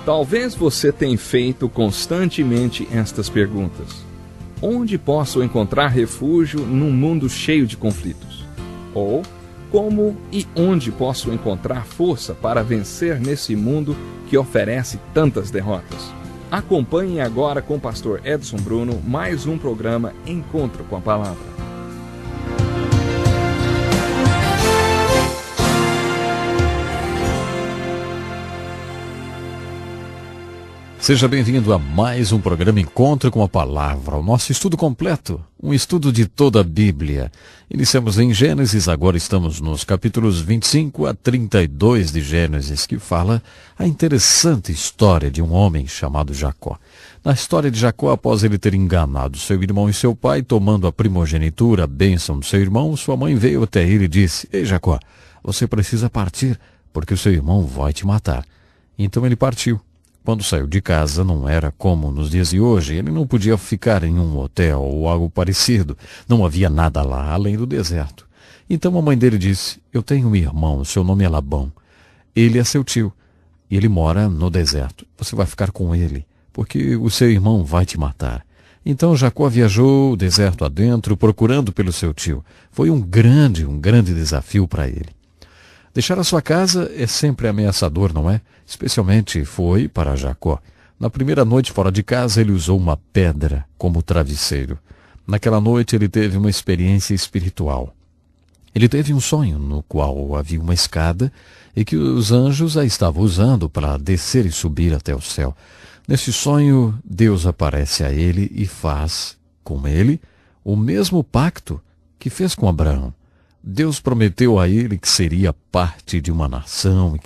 Talvez você tenha feito constantemente estas perguntas. Onde posso encontrar refúgio num mundo cheio de conflitos? Ou, como e onde posso encontrar força para vencer nesse mundo que oferece tantas derrotas? Acompanhe agora com o pastor Edson Bruno mais um programa Encontro com a Palavra. Seja bem-vindo a mais um programa Encontro com a Palavra, o nosso estudo completo, um estudo de toda a Bíblia. Iniciamos em Gênesis, agora estamos nos capítulos 25 a 32 de Gênesis, que fala a interessante história de um homem chamado Jacó. Na história de Jacó, após ele ter enganado seu irmão e seu pai, tomando a primogenitura, a bênção do seu irmão, sua mãe veio até ele e disse: "Ei, Jacó, você precisa partir, porque o seu irmão vai te matar." Então ele partiu. Quando saiu de casa, não era como nos dias de hoje. Ele não podia ficar em um hotel ou algo parecido. Não havia nada lá, além do deserto. Então a mãe dele disse: "Eu tenho um irmão, seu nome é Labão. Ele é seu tio, e ele mora no deserto. Você vai ficar com ele, porque o seu irmão vai te matar." Então Jacó viajou o deserto adentro, procurando pelo seu tio. Foi um grande desafio para ele. Deixar a sua casa é sempre ameaçador, não é? Especialmente foi para Jacó. Na primeira noite fora de casa, ele usou uma pedra como travesseiro. Naquela noite, ele teve uma experiência espiritual. Ele teve um sonho no qual havia uma escada e que os anjos a estavam usando para descer e subir até o céu. Nesse sonho, Deus aparece a ele e faz com ele o mesmo pacto que fez com Abraão. Deus prometeu a ele que seria parte de uma nação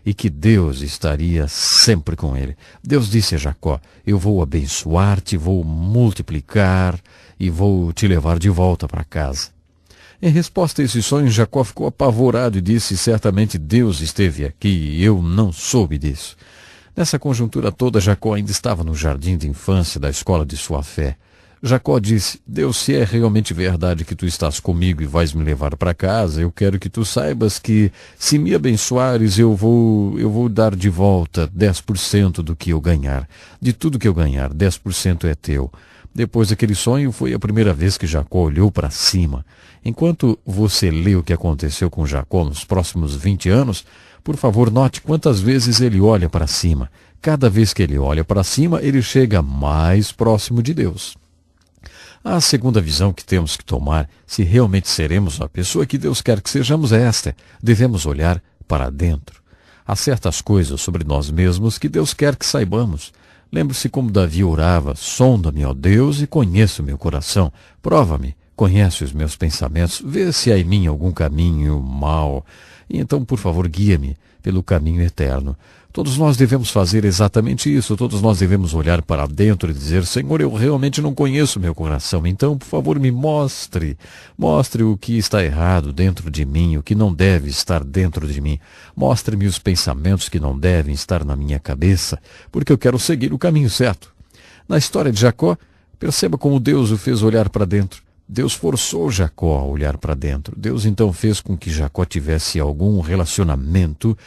e que Deus estaria sempre com ele. Deus disse a Jacó: "Eu vou abençoar-te, vou multiplicar e vou te levar de volta para casa." Em resposta a esse sonho, Jacó ficou apavorado e disse: "Certamente Deus esteve aqui e eu não soube disso." Nessa conjuntura toda, Jacó ainda estava no jardim de infância da escola de sua fé. Jacó disse: "Deus, se é realmente verdade que tu estás comigo e vais me levar para casa, eu quero que tu saibas que, se me abençoares, eu vou dar de volta 10% do que eu ganhar. De tudo que eu ganhar, 10% é teu." Depois daquele sonho, foi a primeira vez que Jacó olhou para cima. Enquanto você lê o que aconteceu com Jacó nos próximos 20 anos, por favor, note quantas vezes ele olha para cima. Cada vez que ele olha para cima, ele chega mais próximo de Deus. A segunda visão que temos que tomar, se realmente seremos a pessoa que Deus quer que sejamos, é esta: devemos olhar para dentro. Há certas coisas sobre nós mesmos que Deus quer que saibamos. Lembre-se como Davi orava: "Sonda-me, ó Deus, e conheça o meu coração. Prova-me, conhece os meus pensamentos, vê se há em mim algum caminho mau. E então, por favor, guia-me pelo caminho eterno." Todos nós devemos fazer exatamente isso. Todos nós devemos olhar para dentro e dizer: "Senhor, eu realmente não conheço meu coração. Então, por favor, me mostre. Mostre o que está errado dentro de mim, o que não deve estar dentro de mim. Mostre-me os pensamentos que não devem estar na minha cabeça, porque eu quero seguir o caminho certo." Na história de Jacó, perceba como Deus o fez olhar para dentro. Deus forçou Jacó a olhar para dentro. Deus então fez com que Jacó tivesse algum relacionamento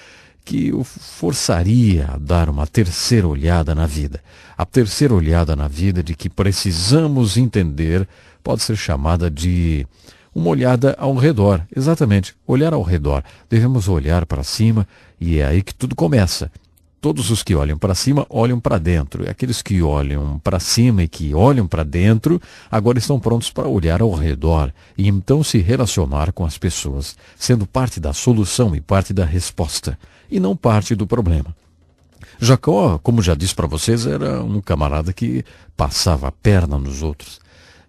que o forçaria a dar uma terceira olhada na vida. A terceira olhada na vida de que precisamos entender pode ser chamada de uma olhada ao redor. Exatamente, olhar ao redor. Devemos olhar para cima e é aí que tudo começa. Todos os que olham para cima olham para dentro. E aqueles que olham para cima e que olham para dentro agora estão prontos para olhar ao redor e então se relacionar com as pessoas, sendo parte da solução e parte da resposta, e não parte do problema. Jacó, como já disse para vocês, era um camarada que passava a perna nos outros.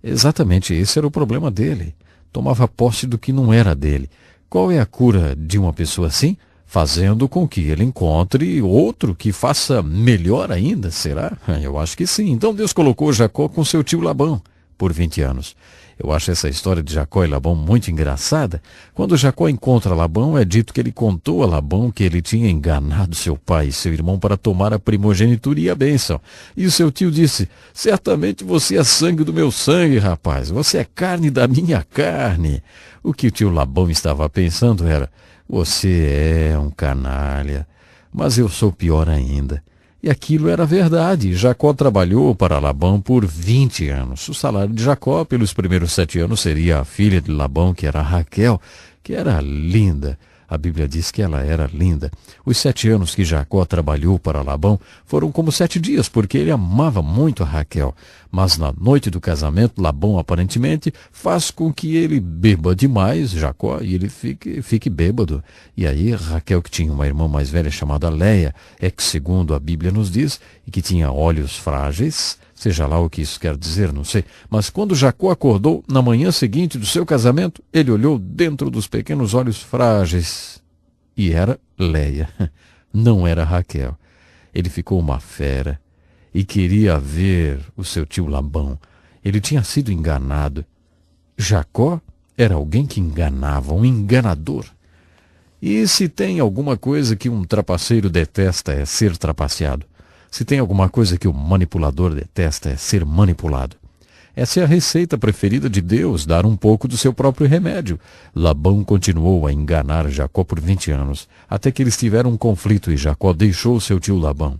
Exatamente esse era o problema dele. Tomava posse do que não era dele. Qual é a cura de uma pessoa assim? Fazendo com que ele encontre outro que faça melhor ainda, será? Eu acho que sim. Então Deus colocou Jacó com seu tio Labão por 20 anos. Eu acho essa história de Jacó e Labão muito engraçada. Quando Jacó encontra Labão, é dito que ele contou a Labão que ele tinha enganado seu pai e seu irmão para tomar a primogenitura e a bênção. E o seu tio disse: "Certamente você é sangue do meu sangue, rapaz. Você é carne da minha carne." O que o tio Labão estava pensando era: "Você é um canalha, mas eu sou pior ainda." E aquilo era verdade. Jacó trabalhou para Labão por 20 anos. O salário de Jacó pelos primeiros 7 anos seria a filha de Labão, que era Raquel, que era linda. A Bíblia diz que ela era linda. Os 7 anos que Jacó trabalhou para Labão foram como 7 dias, porque ele amava muito a Raquel. Mas na noite do casamento, Labão aparentemente faz com que ele beba demais, Jacó, e ele fique bêbado. E aí Raquel, que tinha uma irmã mais velha chamada Leia, que segundo a Bíblia nos diz, e que tinha olhos frágeis, seja lá o que isso quer dizer, não sei. Mas quando Jacó acordou, na manhã seguinte do seu casamento, ele olhou dentro dos pequenos olhos frágeis. E era Leia, não era Raquel. Ele ficou uma fera e queria ver o seu tio Labão. Ele tinha sido enganado. Jacó era alguém que enganava, um enganador. E se tem alguma coisa que um trapaceiro detesta é ser trapaceado. Se tem alguma coisa que o manipulador detesta é ser manipulado. Essa é a receita preferida de Deus, dar um pouco do seu próprio remédio. Labão continuou a enganar Jacó por 20 anos, até que eles tiveram um conflito e Jacó deixou seu tio Labão.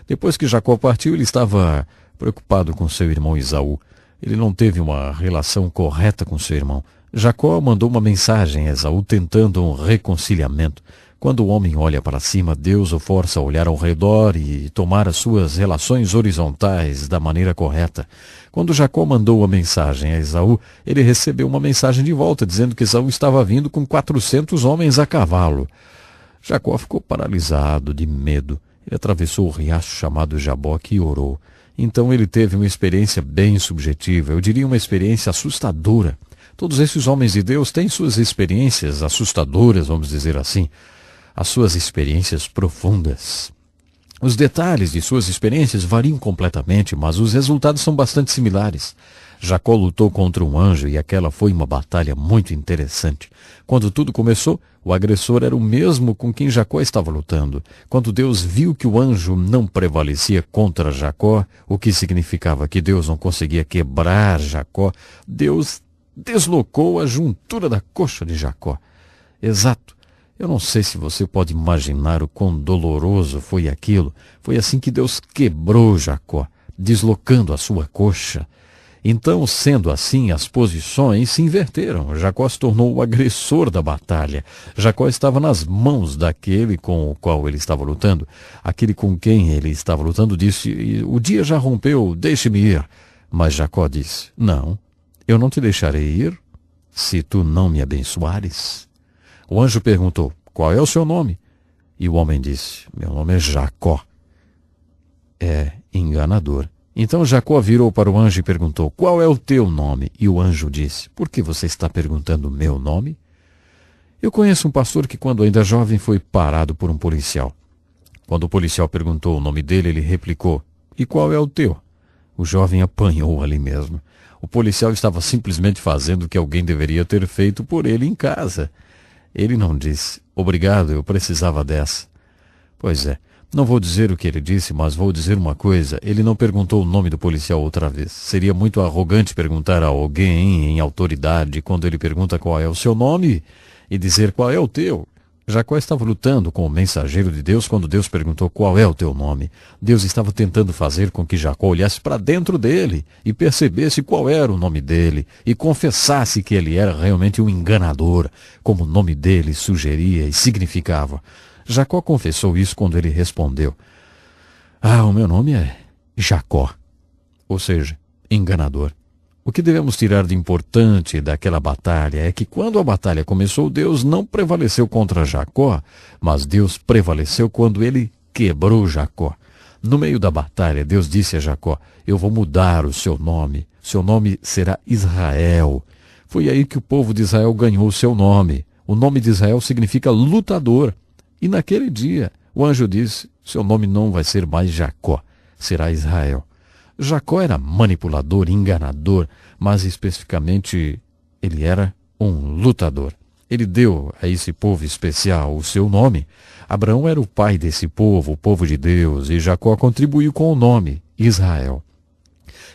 Depois que Jacó partiu, ele estava preocupado com seu irmão Esaú. Ele não teve uma relação correta com seu irmão. Jacó mandou uma mensagem a Esaú tentando um reconciliamento. Quando o homem olha para cima, Deus o força a olhar ao redor e tomar as suas relações horizontais da maneira correta. Quando Jacó mandou a mensagem a Esaú, ele recebeu uma mensagem de volta, dizendo que Esaú estava vindo com 400 homens a cavalo. Jacó ficou paralisado de medo. Ele atravessou o riacho chamado Jaboque e orou. Então ele teve uma experiência bem subjetiva, eu diria uma experiência assustadora. Todos esses homens de Deus têm suas experiências assustadoras, vamos dizer assim. As suas experiências profundas. Os detalhes de suas experiências variam completamente, mas os resultados são bastante similares. Jacó lutou contra um anjo e aquela foi uma batalha muito interessante. Quando tudo começou, o agressor era o mesmo com quem Jacó estava lutando. Quando Deus viu que o anjo não prevalecia contra Jacó, o que significava que Deus não conseguia quebrar Jacó, Deus deslocou a juntura da coxa de Jacó. Exato. Eu não sei se você pode imaginar o quão doloroso foi aquilo. Foi assim que Deus quebrou Jacó, deslocando a sua coxa. Então, sendo assim, as posições se inverteram. Jacó se tornou o agressor da batalha. Jacó estava nas mãos daquele com o qual ele estava lutando. Aquele com quem ele estava lutando disse, o dia já rompeu, deixe-me ir. Mas Jacó disse, não, eu não te deixarei ir se tu não me abençoares. O anjo perguntou, qual é o seu nome? E o homem disse, meu nome é Jacó. É enganador. Então Jacó virou para o anjo e perguntou, qual é o teu nome? E o anjo disse, por que você está perguntando o meu nome? Eu conheço um pastor que quando ainda jovem foi parado por um policial. Quando o policial perguntou o nome dele, ele replicou, e qual é o teu? O jovem apanhou ali mesmo. O policial estava simplesmente fazendo o que alguém deveria ter feito por ele em casa. Ele não disse, obrigado, eu precisava dessa. Pois é, não vou dizer o que ele disse, mas vou dizer uma coisa, ele não perguntou o nome do policial outra vez. Seria muito arrogante perguntar a alguém em autoridade quando ele pergunta qual é o seu nome e dizer qual é o teu. Jacó estava lutando com o mensageiro de Deus quando Deus perguntou qual é o teu nome. Deus estava tentando fazer com que Jacó olhasse para dentro dele e percebesse qual era o nome dele e confessasse que ele era realmente um enganador, como o nome dele sugeria e significava. Jacó confessou isso quando ele respondeu, o meu nome é Jacó, ou seja, enganador. O que devemos tirar de importante daquela batalha é que quando a batalha começou, Deus não prevaleceu contra Jacó, mas Deus prevaleceu quando ele quebrou Jacó. No meio da batalha, Deus disse a Jacó, eu vou mudar o seu nome será Israel. Foi aí que o povo de Israel ganhou o seu nome. O nome de Israel significa lutador. E naquele dia, o anjo disse, seu nome não vai ser mais Jacó, será Israel. Jacó era manipulador, enganador, mas especificamente ele era um lutador. Ele deu a esse povo especial o seu nome. Abraão era o pai desse povo, o povo de Deus, e Jacó contribuiu com o nome, Israel.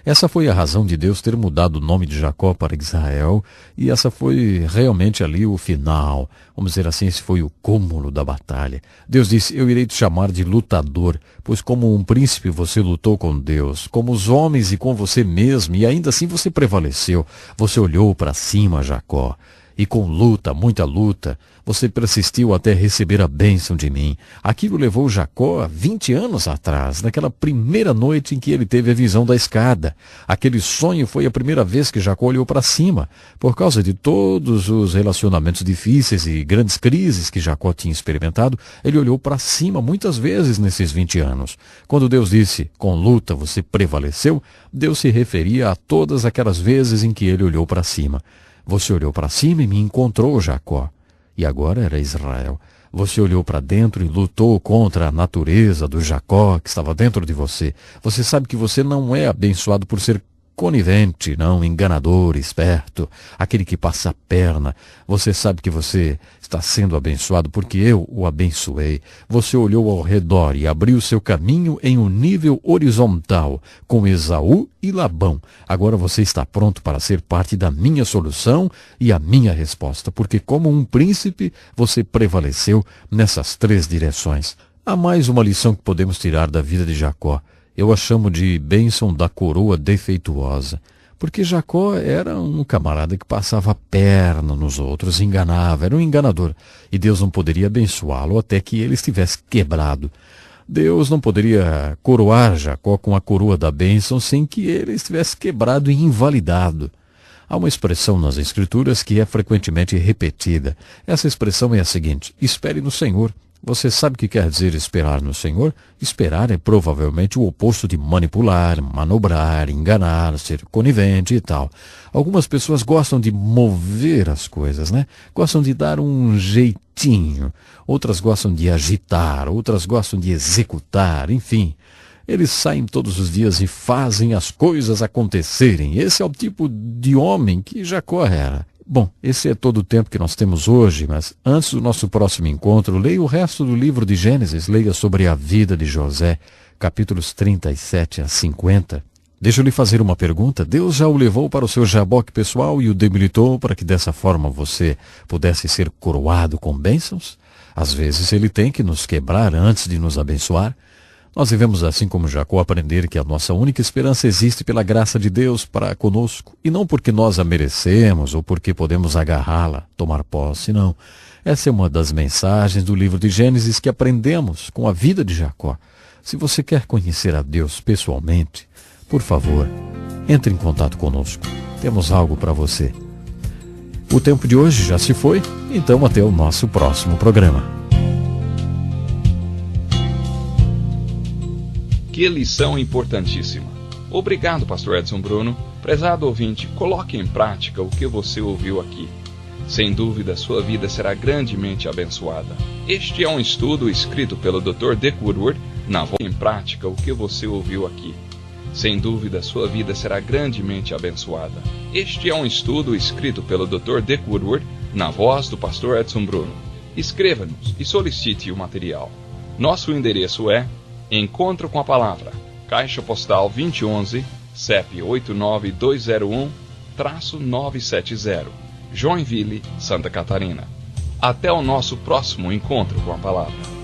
Essa foi a razão de Deus ter mudado o nome de Jacó para Israel, e essa foi realmente ali o final. Vamos dizer assim, esse foi o cúmulo da batalha. Deus disse: eu irei te chamar de lutador, pois como um príncipe você lutou com Deus, como os homens e com você mesmo, e ainda assim você prevaleceu. Você olhou para cima, Jacó. E com luta, muita luta, você persistiu até receber a bênção de mim. Aquilo levou Jacó a 20 anos atrás, naquela primeira noite em que ele teve a visão da escada. Aquele sonho foi a primeira vez que Jacó olhou para cima. Por causa de todos os relacionamentos difíceis e grandes crises que Jacó tinha experimentado, ele olhou para cima muitas vezes nesses 20 anos. Quando Deus disse, com luta você prevaleceu, Deus se referia a todas aquelas vezes em que ele olhou para cima. Você olhou para cima e me encontrou, Jacó. E agora era Israel. Você olhou para dentro e lutou contra a natureza do Jacó que estava dentro de você. Você sabe que você não é abençoado por ser conivente, não, enganador, esperto, aquele que passa a perna. Você sabe que você está sendo abençoado porque eu o abençoei. Você olhou ao redor e abriu seu caminho em um nível horizontal, com Esaú e Labão. Agora você está pronto para ser parte da minha solução e a minha resposta, porque como um príncipe você prevaleceu nessas 3 direções. Há mais uma lição que podemos tirar da vida de Jacó. Eu a chamo de bênção da coroa defeituosa, porque Jacó era um camarada que passava a perna nos outros, enganava, era um enganador, e Deus não poderia abençoá-lo até que ele estivesse quebrado. Deus não poderia coroar Jacó com a coroa da bênção sem que ele estivesse quebrado e invalidado. Há uma expressão nas Escrituras que é frequentemente repetida. Essa expressão é a seguinte: espere no Senhor. Você sabe o que quer dizer esperar no Senhor? Esperar é provavelmente o oposto de manipular, manobrar, enganar, ser conivente e tal. Algumas pessoas gostam de mover as coisas, né? Gostam de dar um jeitinho. Outras gostam de agitar, outras gostam de executar, enfim. Eles saem todos os dias e fazem as coisas acontecerem. Esse é o tipo de homem que Jacó era. Bom, esse é todo o tempo que nós temos hoje, mas antes do nosso próximo encontro, leia o resto do livro de Gênesis, leia sobre a vida de José, capítulos 37 a 50. Deixa eu lhe fazer uma pergunta. Deus já o levou para o seu jaboque pessoal e o debilitou para que dessa forma você pudesse ser coroado com bênçãos? Às vezes ele tem que nos quebrar antes de nos abençoar. Nós devemos, assim como Jacó, aprender que a nossa única esperança existe pela graça de Deus para conosco, e não porque nós a merecemos ou porque podemos agarrá-la, tomar posse, não. Essa é uma das mensagens do livro de Gênesis que aprendemos com a vida de Jacó. Se você quer conhecer a Deus pessoalmente, por favor, entre em contato conosco. Temos algo para você. O tempo de hoje já se foi, então até o nosso próximo programa. Que lição importantíssima. Obrigado, pastor Edson Bruno. Prezado ouvinte, coloque em prática o que você ouviu aqui. Sem dúvida, sua vida será grandemente abençoada. Este é um estudo escrito pelo Dr. Dick Woodward, na voz em prática o que você ouviu aqui. Sem dúvida, sua vida será grandemente abençoada. Este é um estudo escrito pelo Dr. Dick Woodward, na voz do pastor Edson Bruno. Escreva-nos e solicite o material. Nosso endereço é Encontro com a Palavra, Caixa Postal 2011, CEP 89201-970, Joinville, Santa Catarina. Até o nosso próximo Encontro com a Palavra.